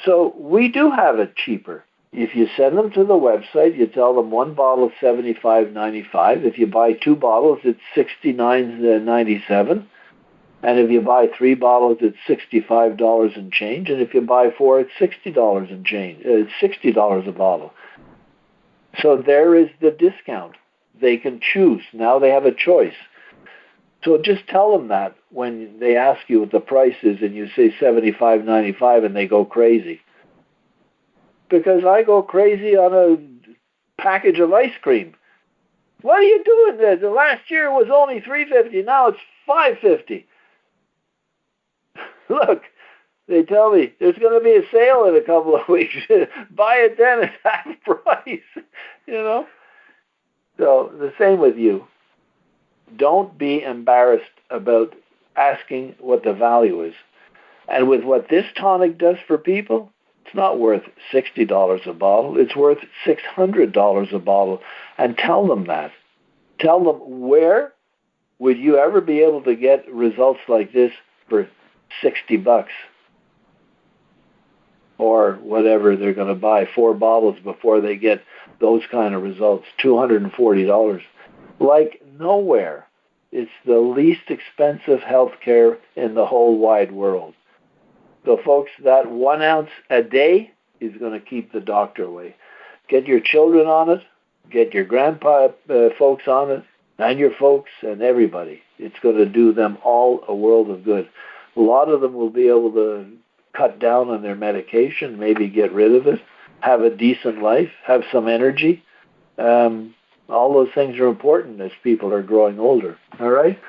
So we do have it cheaper. If you send them to the website, you tell them one bottle is $75.95. If you buy 2 bottles, it's $69.97. And if you buy 3 bottles, it's $65 and change. And if you buy 4, it's $60 and change. It's $60 a bottle. So there is the discount. They can choose. Now they have a choice. So just tell them that when they ask you what the price is and you say $75.95 and they go crazy. Because I go crazy on a package of ice cream. What are you doing there? The last year was only $3.50. Now it's $5.50. Look, they tell me there's going to be a sale in a couple of weeks. Buy it then at half price. So the same with you. Don't be embarrassed about asking what the value is. And with what this tonic does for people, it's not worth $60 a bottle. It's worth $600 a bottle. And tell them that. Tell them, where would you ever be able to get results like this for $60? Or whatever they're going to buy, 4 bottles before they get those kind of results, $240. Like nowhere. It's the least expensive health care in the whole wide world. So folks, that 1 ounce a day is going to keep the doctor away. Get your children on it. Get your grandpa folks on it. And your folks and everybody. It's going to do them all a world of good. A lot of them will be able to cut down on their medication, maybe get rid of it, have a decent life, have some energy. All those things are important as people are growing older. All right?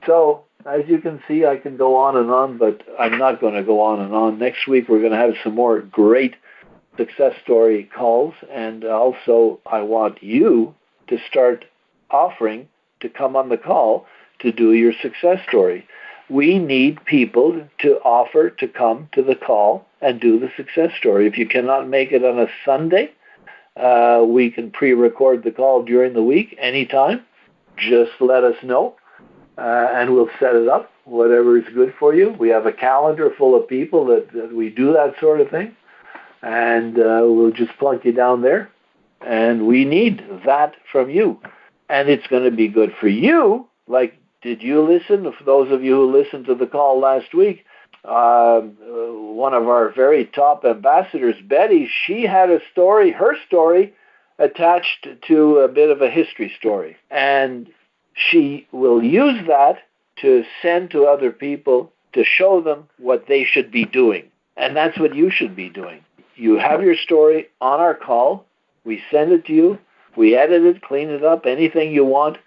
So, as you can see, I can go on, but I'm not going to go on. Next week, we're going to have some more great success story calls, and also I want you to start offering to come on the call to do your success story. We need people to offer to come to the call and do the success story. If you cannot make it on a Sunday, we can pre-record the call during the week, anytime. Just let us know, and we'll set it up, whatever is good for you. We have a calendar full of people that we do that sort of thing, and we'll just plunk you down there. And we need that from you. And it's going to be good for you. Like, did you listen? For those of you who listened to the call last week, one of our very top ambassadors, Betty, she had a story, her story, attached to a bit of a history story. And she will use that to send to other people to show them what they should be doing. And that's what you should be doing. You have your story on our call. We send it to you. We edit it, clean it up, anything you want.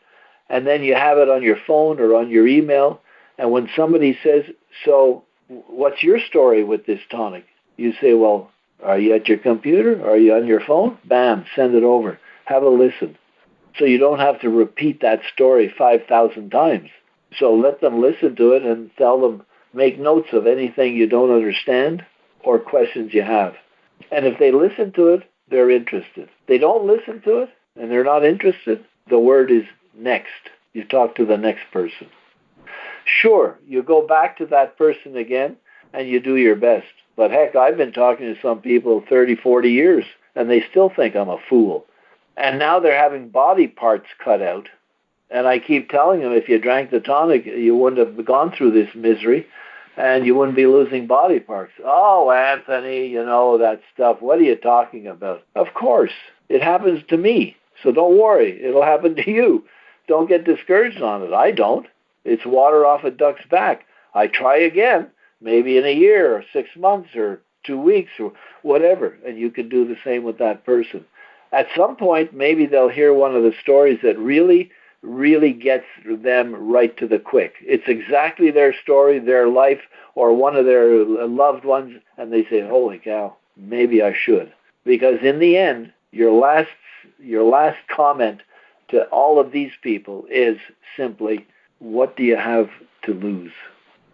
And then you have it on your phone or on your email. And when somebody says, so what's your story with this tonic? You say, well, are you at your computer? Are you on your phone? Bam, send it over. Have a listen. So you don't have to repeat that story 5,000 times. So let them listen to it and tell them, make notes of anything you don't understand or questions you have. And if they listen to it, they're interested. If they don't listen to it and they're not interested, the word is next. You talk to the next person. Sure, you go back to that person again and you do your best. But heck, I've been talking to some people 30, 40 years and they still think I'm a fool. And now they're having body parts cut out. And I keep telling them, if you drank the tonic, you wouldn't have gone through this misery and you wouldn't be losing body parts. Oh, Anthony, you know, that stuff. What are you talking about? Of course, it happens to me. So don't worry. It'll happen to you. Don't get discouraged on it. I don't. It's water off a duck's back. I try again, maybe in a year or 6 months or 2 weeks or whatever, and you can do the same with that person. At some point, maybe they'll hear one of the stories that really, really gets them right to the quick. It's exactly their story, their life, or one of their loved ones, and they say, holy cow, maybe I should. Because in the end, your last comment to all of these people is simply, what do you have to lose?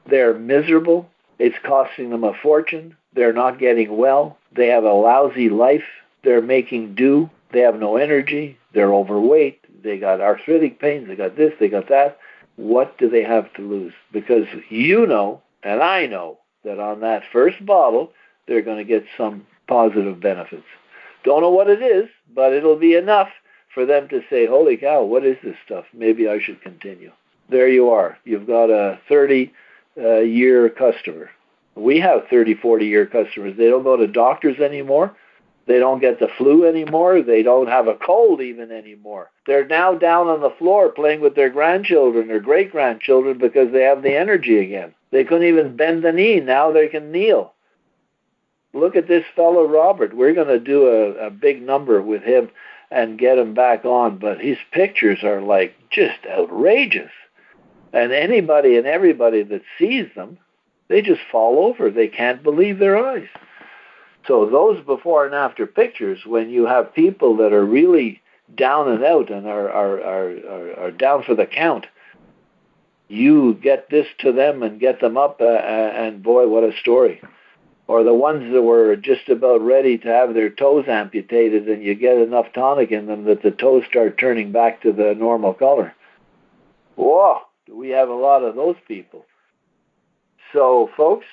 They're miserable. It's costing them a fortune. They're not getting well. They have a lousy life. They're making do. They have no energy. They're overweight. They got arthritic pains. They got this. They got that. What do they have to lose? Because you know, and I know, that on that first bottle, they're going to get some positive benefits. Don't know what it is, but it'll be enough for them to say, holy cow, what is this stuff? Maybe I should continue. There you are. You've got a 30-year customer. We have 30, 40-year customers. They don't go to doctors anymore. They don't get the flu anymore. They don't have a cold even anymore. They're now down on the floor playing with their grandchildren or great-grandchildren because they have the energy again. They couldn't even bend the knee. Now they can kneel. Look at this fellow, Robert. We're going to do a big number with him and get him back on, but his pictures are like just outrageous. And anybody and everybody that sees them, they just fall over. They can't believe their eyes. So those before and after pictures, when you have people that are really down and out and are down for the count, you get this to them and get them up, and boy, what a story. Or the ones that were just about ready to have their toes amputated, and you get enough tonic in them that the toes start turning back to the normal color. Whoa, we have a lot of those people. So, folks,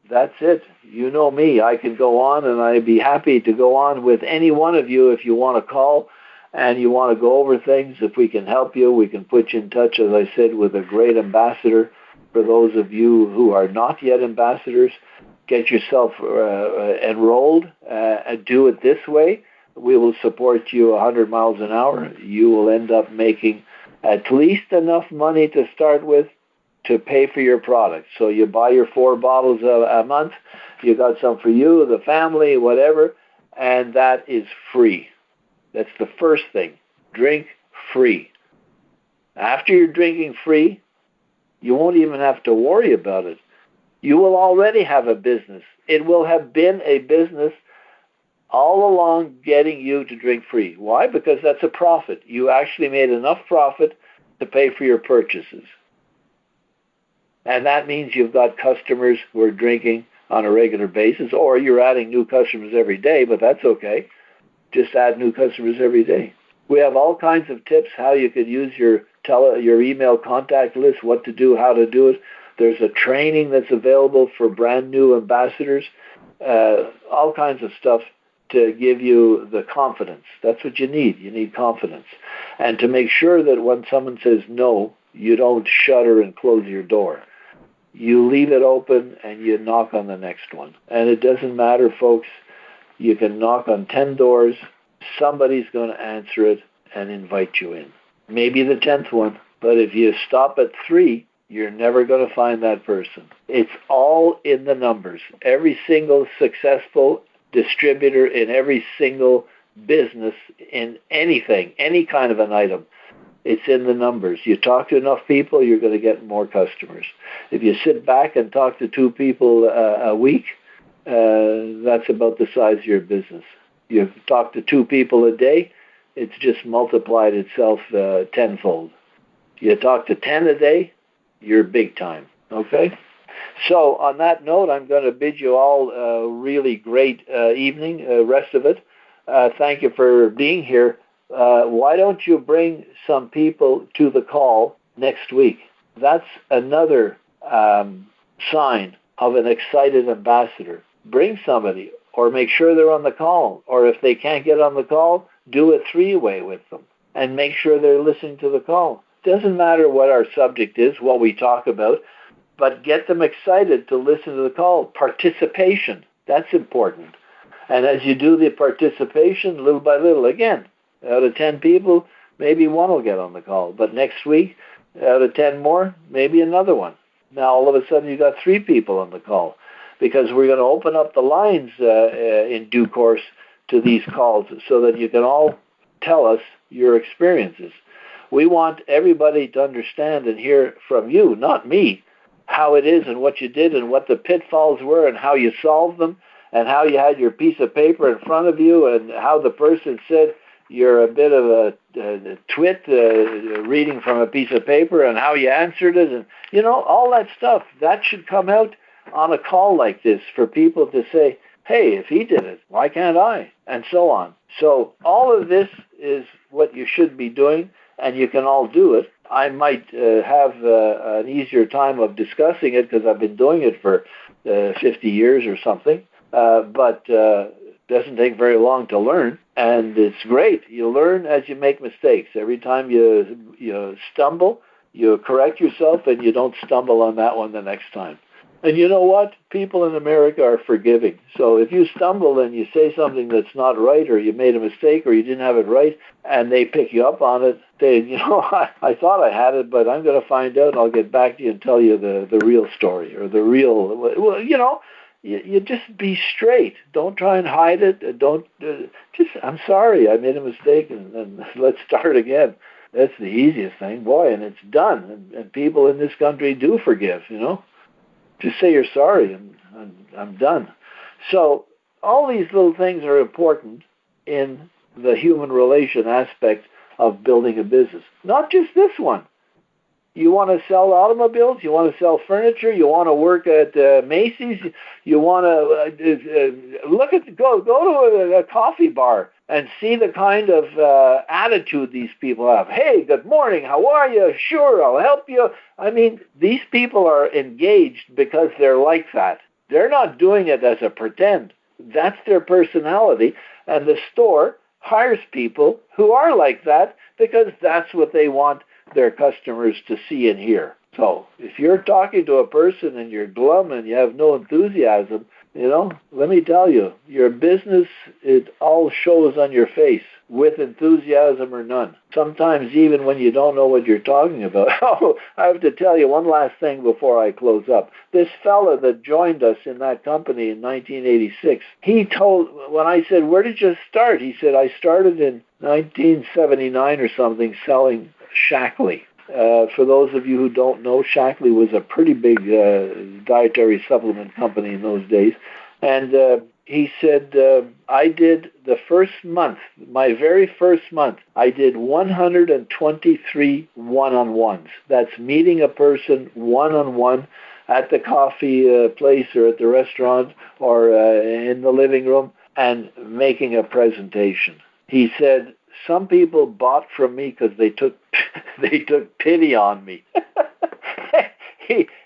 that's it. You know me. I can go on, and I'd be happy to go on with any one of you if you want to call and you want to go over things. If we can help you, we can put you in touch, as I said, with a great ambassador. For those of you who are not yet ambassadors, get yourself enrolled. Do it this way. We will support you 100 miles an hour. You will end up making at least enough money to start with to pay for your product. So you buy your 4 bottles a month. You got some for you, the family, whatever, and that is free. That's the first thing. Drink free. After you're drinking free, you won't even have to worry about it. You will already have a business. It will have been a business all along getting you to drink free. Why? Because that's a profit. You actually made enough profit to pay for your purchases. And that means you've got customers who are drinking on a regular basis, or you're adding new customers every day, but that's okay. Just add new customers every day. We have all kinds of tips how you could use your email contact list, what to do, how to do it. There's a training that's available for brand new ambassadors, all kinds of stuff to give you the confidence. That's what you need. You need confidence. And to make sure that when someone says no, you don't shutter and close your door. You leave it open and you knock on the next one. And it doesn't matter, folks. You can knock on 10 doors. Somebody's going to answer it and invite you in. Maybe the 10th one. But if you stop at 3, you're never going to find that person. It's all in the numbers. Every single successful distributor in every single business in anything, any kind of an item, it's in the numbers. You talk to enough people, you're going to get more customers. If you sit back and talk to 2 people a week, that's about the size of your business. You talk to 2 people a day, it's just multiplied itself tenfold. You talk to 10 a day, you're big time. Okay? So on that note, I'm going to bid you all a really great evening, rest of it. Thank you for being here. Why don't you bring some people to the call next week? That's another sign of an excited ambassador. Bring somebody, or make sure they're on the call. Or if they can't get on the call, do a 3-way with them and make sure they're listening to the call. Doesn't matter what our subject is, what we talk about, but get them excited to listen to the call. Participation, that's important. And as you do the participation, little by little, again, out of 10 people, maybe 1 will get on the call. But next week, Out of 10 more, maybe another one. Now all of a sudden you got 3 people on the call, because we're going to open up the lines in due course to these calls so that you can all tell us your experiences. We want everybody to understand and hear from you, not me, how it is and what you did and what the pitfalls were and how you solved them and how you had your piece of paper in front of you and how the person said you're a bit of a twit reading from a piece of paper and how you answered it. And, you know, all that stuff, that should come out on a call like this for people to say, hey, if he did it, why can't I? And so on. So all of this is what you should be doing, and you can all do it. I might have an easier time of discussing it because I've been doing it for 50 years or something, but doesn't take very long to learn, and it's great. You learn as you make mistakes. Every time you stumble, you correct yourself, and you don't stumble on that one the next time. And you know what? People in America are forgiving. So if you stumble and you say something that's not right, or you made a mistake, or you didn't have it right, and they pick you up on it, they, you know, I thought I had it, but I'm going to find out, and I'll get back to you and tell you the real story, or the real, well, you know, you just be straight. Don't try and hide it. Don't just, I'm sorry, I made a mistake, and let's start again. That's the easiest thing, boy, and it's done. And people in this country do forgive, you know. Just say you're sorry, and I'm done. So all these little things are important in the human relation aspect of building a business. Not just this one. You want to sell automobiles, you want to sell furniture, you want to work at Macy's, you want to go to a coffee bar and see the kind of attitude these people have. Hey, good morning, how are you? Sure, I'll help you. I mean, these people are engaged because they're like that. They're not doing it as a pretend. That's their personality, and the store hires people who are like that because that's what they want their customers to see and hear. So if you're talking to a person and you're glum and you have no enthusiasm, you know, let me tell you, your business, it all shows on your face, with enthusiasm or none. Sometimes even when you don't know what you're talking about. Oh, I have to tell you one last thing before I close up. This fella that joined us in that company in 1986, he told, when I said, where did you start? He said, I started in 1979 or something selling Shaklee. For those of you who don't know, Shaklee was a pretty big dietary supplement company in those days. And he said, I did the first month, my very first month, I did 123 one-on-ones. That's meeting a person one-on-one at the coffee place or at the restaurant or in the living room and making a presentation. He said, some people bought from me because they took pity on me.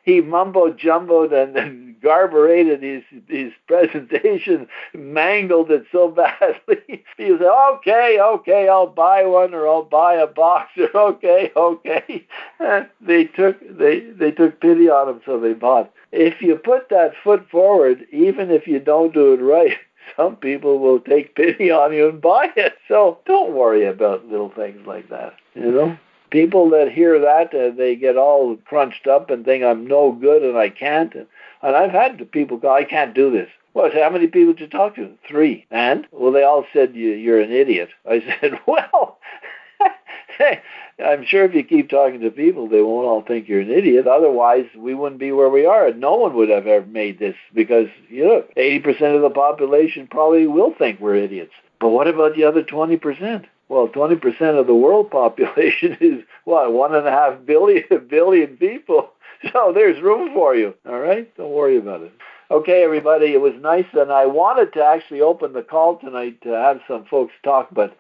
he mumbo-jumboed and garburated his presentation, mangled it so badly. He said, okay, I'll buy one, or I'll buy a box, or okay. They took pity on him, so they bought. If you put that foot forward, even if you don't do it right, some people will take pity on you and buy it. So don't worry about little things like that, you know. People that hear that, they get all crunched up and think I'm no good and I can't. And I've had people go, I can't do this. Well, I said, how many people did you talk to? 3. And? Well, they all said, you're an idiot. I said, well, I'm sure if you keep talking to people, they won't all think you're an idiot. Otherwise, we wouldn't be where we are. No one would have ever made this because, you know, 80% of the population probably will think we're idiots. But what about the other 20%? Well, 20% of the world population is, what, 1.5 billion people. So there's room for you, all right? Don't worry about it. Okay, everybody, it was nice, and I wanted to actually open the call tonight to have some folks talk, but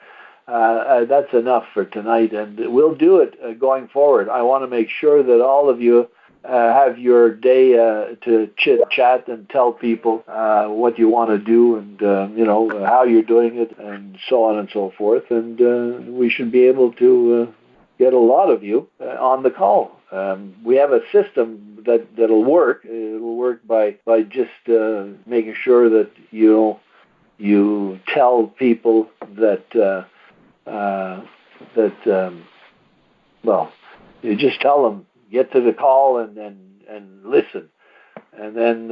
that's enough for tonight, and we'll do it going forward. I want to make sure that all of you have your day to chit-chat and tell people what you want to do and, you know, how you're doing it and so on and so forth. And we should be able to get a lot of you on the call. We have a system that'll work. It'll work by just making sure that you tell people that, well, You just tell them, get to the call and listen. And then,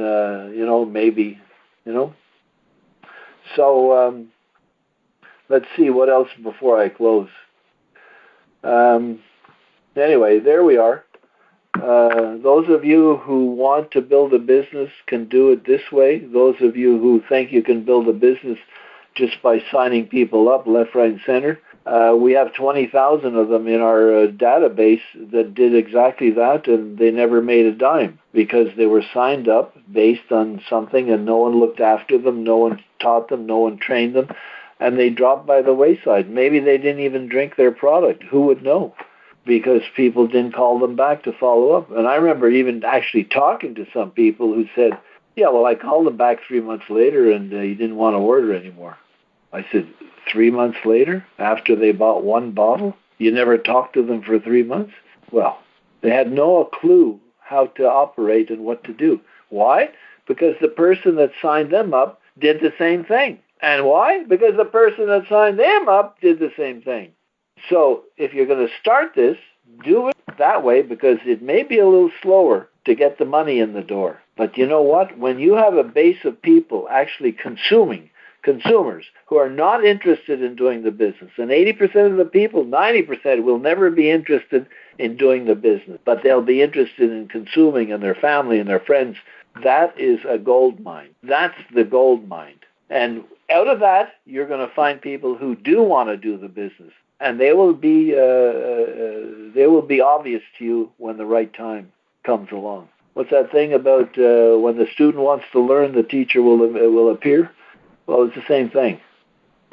maybe, So let's see what else before I close. Anyway, there we are. Those of you who want to build a business can do it this way. Those of you who think you can build a business just by signing people up left, right, and center, we have 20,000 of them in our database that did exactly that, and they never made a dime because they were signed up based on something, and no one looked after them, no one taught them, no one trained them, and they dropped by the wayside. Maybe they didn't even drink their product. Who would know? Because people didn't call them back to follow up. And I remember even actually talking to some people who said, yeah, well, I called them back 3 months later and he didn't want to order anymore. I said, 3 months later, after they bought one bottle, you never talked to them for 3 months? Well, they had no clue how to operate and what to do. Why? Because the person that signed them up did the same thing. And why? Because the person that signed them up did the same thing. So if you're going to start this, do it that way, because it may be a little slower to get the money in the door. But you know what? When you have a base of people actually consumers who are not interested in doing the business, and 80% of the people, 90% will never be interested in doing the business, but they'll be interested in consuming and their family and their friends, that is a gold mine. That's the gold mine. And out of that, you're going to find people who do want to do the business. And they will be obvious to you when the right time comes along. What's that thing about when the student wants to learn, the teacher will appear? Well, it's the same thing.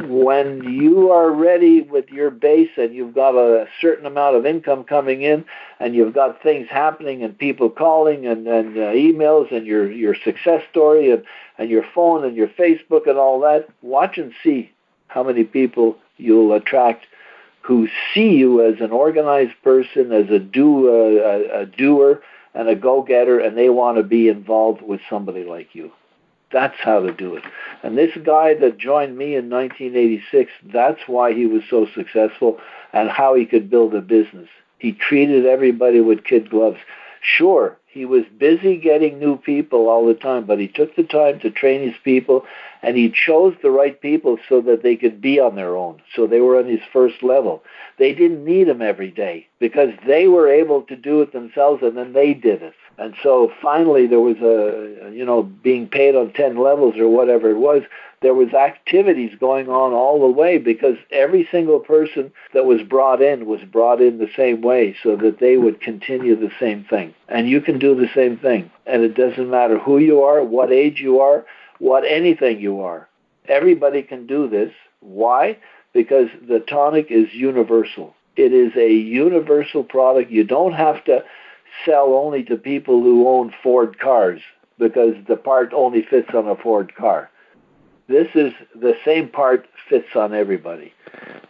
When you are ready with your base and you've got a certain amount of income coming in and you've got things happening and people calling and emails and your success story and your phone and your Facebook and all that, watch and see how many people you'll attract who see you as an organized person, as a doer and a go-getter, and they want to be involved with somebody like you. That's how to do it. And this guy that joined me in 1986, that's why he was so successful and how he could build a business. He treated everybody with kid gloves. Sure, he was busy getting new people all the time, but he took the time to train his people, and he chose the right people so that they could be on their own, so they were on his first level. They didn't need him every day because they were able to do it themselves, and then they did it. And so finally there was being paid on 10 levels or whatever it was, there was activities going on all the way because every single person that was brought in the same way so that they would continue the same thing. And you can do the same thing. And it doesn't matter who you are, what age you are, what anything you are. Everybody can do this. Why? Because the tonic is universal. It is a universal product. You don't have to sell only to people who own Ford cars because the part only fits on a Ford car. This is the same part fits on everybody.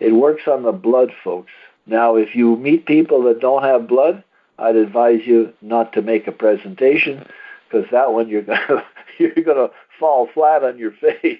It works on the blood, folks. Now, if you meet people that don't have blood, I'd advise you not to make a presentation because that one you're gonna fall flat on your face.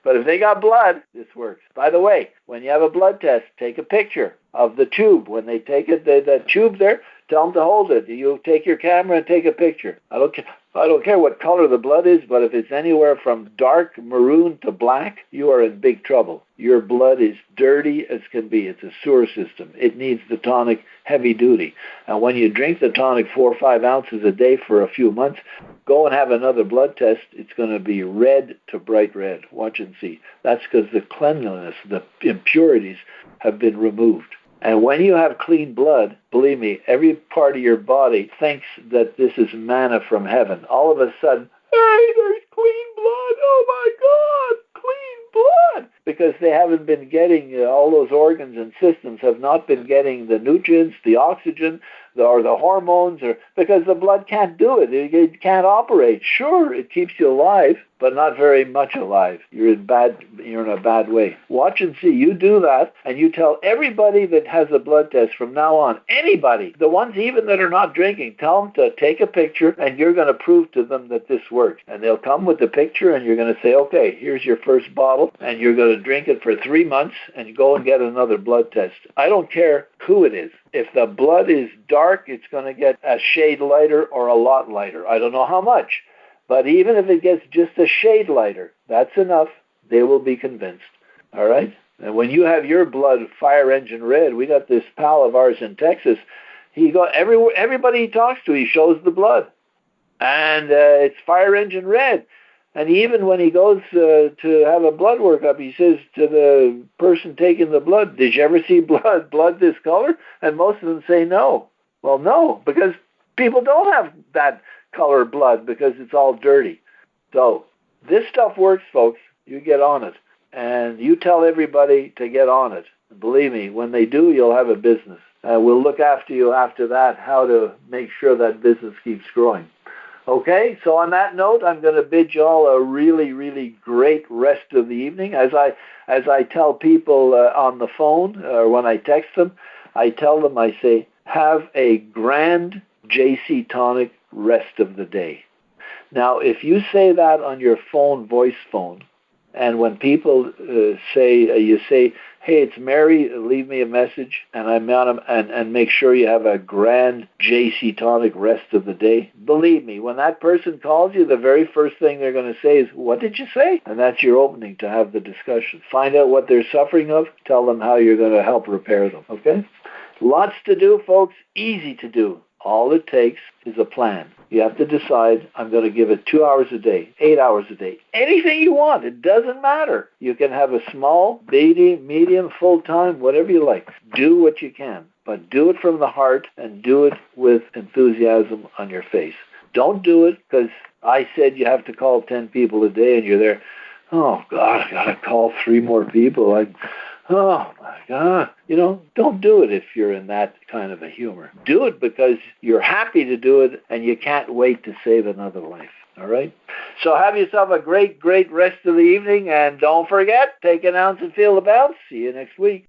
But if they got blood, this works. By the way, when you have a blood test, take a picture of the tube. When they take it, the tube there, tell them to hold it. You take your camera and take a picture. I don't care what color the blood is, but if it's anywhere from dark maroon to black, you are in big trouble. Your blood is dirty as can be. It's a sewer system. It needs the tonic heavy duty. And when you drink the tonic 4 or 5 ounces a day for a few months, go and have another blood test. It's going to be red to bright red. Watch and see. That's because the cleanliness, the impurities have been removed. And when you have clean blood, believe me, every part of your body thinks that this is manna from heaven. All of a sudden, hey, there's clean blood. Oh my God, clean blood. Because they haven't been getting, all those organs and systems have not been getting the nutrients, the oxygen, or the hormones, or because the blood can't do it. It can't operate. Sure, it keeps you alive, but not very much alive. You're in a bad way. Watch and see. You do that, and you tell everybody that has a blood test from now on, anybody, the ones even that are not drinking, tell them to take a picture, and you're going to prove to them that this works. And they'll come with the picture, and you're going to say, okay, here's your first bottle, and you're going to drink it for 3 months, and go and get another blood test. I don't care who it is. If the blood is dark, it's going to get a shade lighter or a lot lighter. I don't know how much. But even if it gets just a shade lighter, that's enough. They will be convinced. All right? And when you have your blood fire engine red, we got this pal of ours in Texas. Everybody he talks to, he shows the blood. And it's fire engine red. And even when he goes to have a blood workup, he says to the person taking the blood, "Did you ever see blood this color?" And most of them say no. Well, no, because people don't have that color blood because it's all dirty. So this stuff works, folks. You get on it. And you tell everybody to get on it. Believe me, when they do, you'll have a business. We'll look after you after that, how to make sure that business keeps growing. Okay, so on that note, I'm going to bid you all a really, really great rest of the evening. As I tell people on the phone or when I text them, I tell them, I say, have a grand JC Tonic rest of the day. Now, if you say that on your phone, voice phone, and when people you say, "Hey, it's Mary, leave me a message," and I'm on them, and make sure you have a grand JC Tonic rest of the day. Believe me, when that person calls you, the very first thing they're going to say is, "What did you say?" And that's your opening to have the discussion. Find out what they're suffering of. Tell them how you're going to help repair them. Okay? Lots to do, folks. Easy to do. All it takes is a plan. You have to decide, I'm going to give it 2 hours a day, 8 hours a day, anything you want. It doesn't matter. You can have a small, medium, full-time, whatever you like. Do what you can, but do it from the heart and do it with enthusiasm on your face. Don't do it because I said you have to call 10 people a day and you're there, "Oh, God, I got to call 3 more people. Oh, my God." Don't do it if you're in that kind of a humor. Do it because you're happy to do it and you can't wait to save another life. All right? So have yourself a great, great rest of the evening. And don't forget, take an ounce and feel the bounce. See you next week.